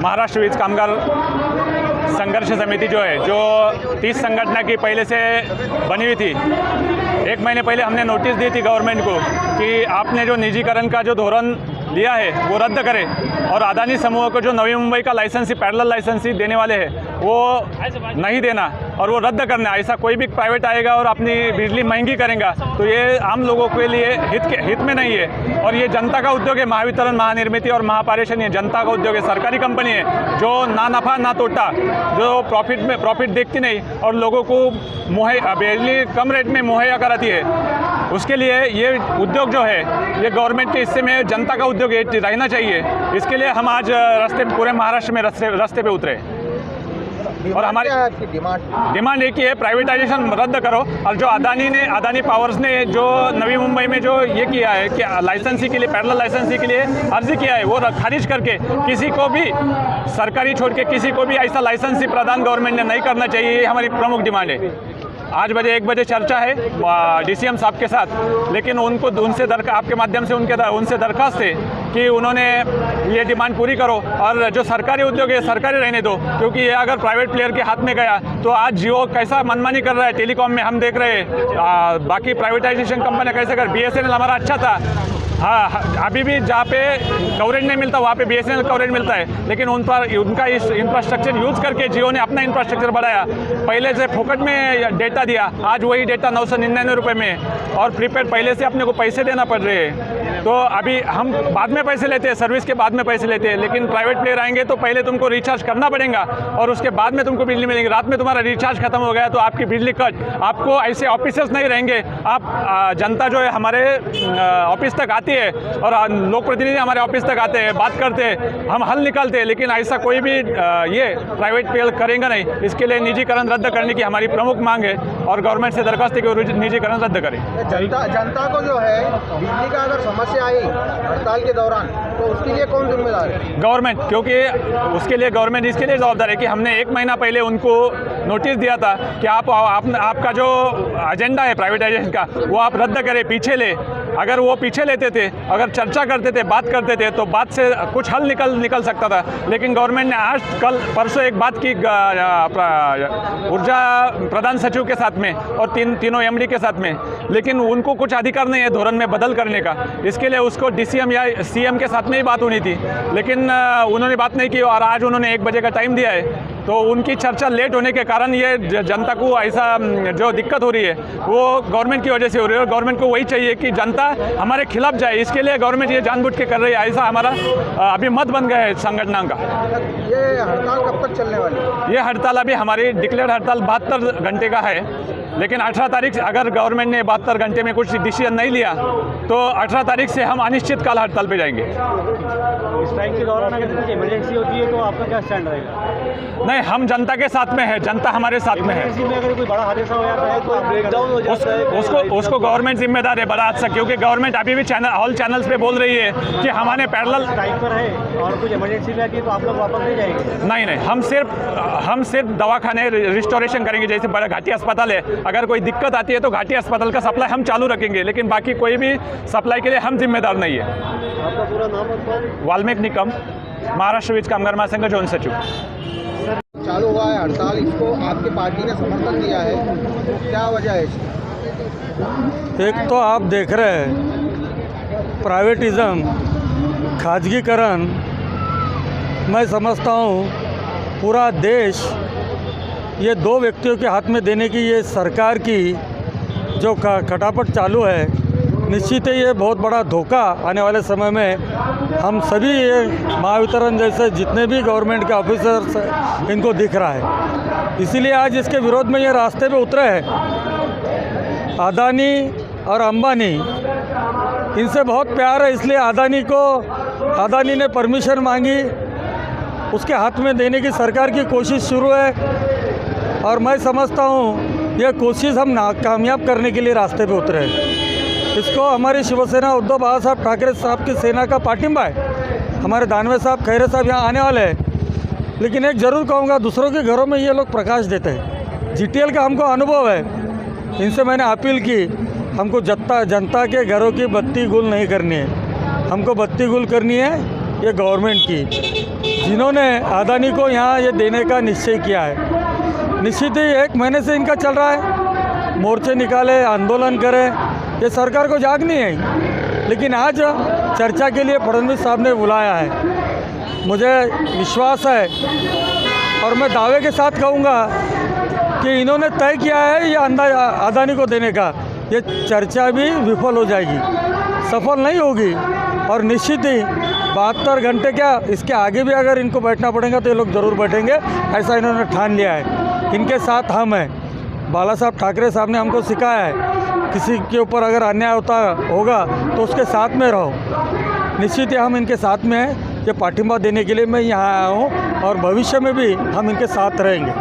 महाराष्ट्र वीज कामगार संघर्ष समिति जो है, जो 30 संगठन की पहले से बनी हुई थी, 1 महीने पहले हमने नोटिस दी थी गवर्नमेंट को कि आपने जो निजीकरण का जो धोरण लिया है वो रद्द करें और अदानी समूह को जो नवी मुंबई का लाइसेंसी पैरेलल लाइसेंसी देने वाले हैं वो नहीं देना और वो रद्द करना। ऐसा कोई भी प्राइवेट आएगा और अपनी बिजली महंगी करेगा तो ये आम लोगों के लिए हित में नहीं है। और ये जनता का उद्योग है, महावितरण, महानिर्मित और महापारेषण ये जनता का उद्योग है, सरकारी कंपनी है जो ना नफ़ा ना तोटा, जो प्रॉफिट देखती नहीं और लोगों को बिजली कम रेट में मुहैया कराती है। उसके लिए ये उद्योग जो है ये गवर्नमेंट के हिस्से में जनता का उद्योग रहना चाहिए। इसके लिए हम आज पूरे महाराष्ट्र में रास्ते पे उतरे और हमारी डिमांड एक ही है, प्राइवेटाइजेशन रद्द करो। और जो अदानी पावर्स ने जो नवी मुंबई में जो ये किया है कि लाइसेंसी के लिए, पैरेलल लाइसेंसी के लिए अर्जी किया है, वो खारिज करके किसी को भी सरकारी छोड़ के किसी को भी ऐसा लाइसेंसी प्रदान गवर्नमेंट ने नहीं करना चाहिए। ये हमारी प्रमुख डिमांड है। आज 1 बजे चर्चा है DCM साहब के साथ, लेकिन उनसे आपके माध्यम से उनसे दरखास्त है कि उन्होंने ये डिमांड पूरी करो और जो सरकारी उद्योग है सरकारी रहने दो, क्योंकि ये अगर प्राइवेट प्लेयर के हाथ में गया तो आज जियो कैसा मनमानी कर रहा है टेलीकॉम में हम देख रहे हैं। बाकी प्राइवेटाइजेशन कंपनियाँ कैसे कर, BSNL हमारा अच्छा था, हाँ अभी भी जहाँ पे कवरेज नहीं मिलता वहाँ पे BSNL कवरेज मिलता है, लेकिन उनका इस इंफ्रास्ट्रक्चर यूज़ करके जियो ने अपना इंफ्रास्ट्रक्चर बढ़ाया। पहले से फोकट में डेटा दिया, आज वही डेटा 999 रुपये में और प्रीपेड पहले से अपने को पैसे देना पड़ रहे हैं। तो अभी हम बाद में पैसे लेते हैं, सर्विस के बाद में पैसे लेते हैं, लेकिन प्राइवेट प्लेयर आएंगे तो पहले तुमको रिचार्ज करना पड़ेगा और उसके बाद में तुमको बिजली मिलेगी। रात में तुम्हारा रिचार्ज खत्म हो गया तो आपकी बिजली कट, आपको ऐसे ऑफिसेस नहीं रहेंगे। आप जनता जो है हमारे ऑफिस तक आती है और लोक प्रतिनिधि हमारे ऑफिस तक आते हैं, बात करते हैं, हम हल निकालते हैं, लेकिन ऐसा कोई भी ये प्राइवेट प्लेयर करेंगे नहीं। इसके लिए निजीकरण रद्द करने की हमारी प्रमुख मांग है और गवर्नमेंट से दरखास्त है कि निजीकरण रद्द करें। जनता को जो है बिजली का अगर समस्या आई हड़ताल के दौरान तो उसके लिए कौन जिम्मेदार है? गवर्नमेंट, क्योंकि उसके लिए गवर्नमेंट इसके लिए जवाबदार है कि हमने 1 महीना पहले उनको नोटिस दिया था कि आपका जो एजेंडा है प्राइवेटाइजेशन का वो आप रद्द करें, पीछे ले। अगर वो पीछे लेते थे, अगर चर्चा करते थे, बात करते थे तो बात से कुछ हल निकल सकता था, लेकिन गवर्नमेंट ने आज कल परसों एक बात की ऊर्जा प्रधान सचिव के साथ में और तीनों MD के साथ में, लेकिन उनको कुछ अधिकार नहीं है धोरण में बदल करने का। इसके लिए उसको DCM या CM के साथ में ही बात होनी थी, लेकिन उन्होंने बात नहीं की और आज उन्होंने 1 बजे का टाइम दिया है। तो उनकी चर्चा लेट होने के कारण ये जनता को ऐसा जो दिक्कत हो रही है वो गवर्नमेंट की वजह से हो रही है और गवर्नमेंट को वही चाहिए कि जनता हमारे खिलाफ जाए। इसके लिए गवर्नमेंट ये जानबूझ के कर रही है, ऐसा हमारा अभी मत बन गया है संगठन का। ये हड़ताल कब तक चलने वाली है? ये हड़ताल अभी हमारी डिक्लेयर्ड हड़ताल 72 घंटे का है, लेकिन 18 तारीख अगर गवर्नमेंट ने 72 घंटे में कुछ डिसीजन नहीं लिया तो 18 तारीख से हम अनिश्चितकाल हड़ताल पे जाएंगे। इस टाइम के दौरान अगर कुछ इमरजेंसी होती है तो आपका क्या स्टैंड रहेगा? नहीं, हम जनता के साथ में है, जनता हमारे साथ में है। में अगर कोई बड़ा हादसा हो जाता है तो ब्रेकडाउन हो जाता है, उसको गवर्नमेंट जिम्मेदार है बड़ा हादसा, क्योंकि गवर्नमेंट अभी भी ऑल चैनल्स पे बोल रही है कि हमारे पैरेलल टाइम पर है और कुछ इमरजेंसी में आती है तो आप लोग वापस नहीं जाएंगे? नहीं, हम सिर्फ दवाखाने रिस्टोरेशन करेंगे। जैसे बड़ा घाटी अस्पताल है, अगर कोई दिक्कत आती है तो घाटी अस्पताल का सप्लाई हम चालू रखेंगे, लेकिन बाकी कोई भी सप्लाई के लिए हम जिम्मेदार नहीं है। आपका पूरा नाम? वाल्मीकि निकम, महाराष्ट्र वीज कामगार महासंघ जौन सचिव। चालू हुआ है हड़ताल, इसको आपकी पार्टी ने समर्थन दिया है, क्या वजह है इसकी? एक तो आप देख रहे हैं प्राइवेटिज़म, खाजगीकरण, मैं समझता हूँ पूरा देश ये 2 व्यक्तियों के हाथ में देने की ये सरकार की जो खटापट चालू है, निश्चित ही ये बहुत बड़ा धोखा आने वाले समय में हम सभी ये महावितरण जैसे जितने भी गवर्नमेंट के ऑफिसर्स इनको दिख रहा है। इसीलिए आज इसके विरोध में ये रास्ते पे उतरे हैं। अदानी और अंबानी इनसे बहुत प्यार है, इसलिए अदानी ने परमिशन मांगी, उसके हाथ में देने की सरकार की कोशिश शुरू है और मैं समझता हूँ यह कोशिश हम नाकामयाब करने के लिए रास्ते पे उतरे हैं। इसको हमारी शिवसेना उद्धव बाला साहब ठाकरे साहब की सेना का पाठिंबा है। हमारे दानवे साहब, खैरे साहब यहाँ आने वाले हैं, लेकिन एक ज़रूर कहूँगा, दूसरों के घरों में ये लोग प्रकाश देते हैं। GTL का हमको अनुभव है, इनसे मैंने अपील की, हमको जनता के घरों की बत्ती गुल नहीं करनी है, हमको बत्ती गुल करनी है ये गवर्नमेंट की, जिन्होंने अदानी को यहाँ ये देने का निश्चय किया है। निश्चित ही 1 महीने से इनका चल रहा है, मोर्चे निकाले, आंदोलन करे, ये सरकार को जाग नहीं है। लेकिन आज चर्चा के लिए फडणवीस साहब ने बुलाया है। मुझे विश्वास है और मैं दावे के साथ कहूँगा कि इन्होंने तय किया है ये अदानी को देने का, ये चर्चा भी विफल हो जाएगी, सफल नहीं होगी। और निश्चित ही 72 घंटे क्या, इसके आगे भी अगर इनको बैठना पड़ेगा तो ये लोग ज़रूर बैठेंगे, ऐसा इन्होंने ठान लिया है। इनके साथ हम हैं। बाला साहब ठाकरे साहब ने हमको सिखाया है, किसी के ऊपर अगर अन्याय होगा तो उसके साथ में रहो। निश्चित ही हम इनके साथ में हैं। ये पाठिंबा देने के लिए मैं यहाँ आया हूँ और भविष्य में भी हम इनके साथ रहेंगे।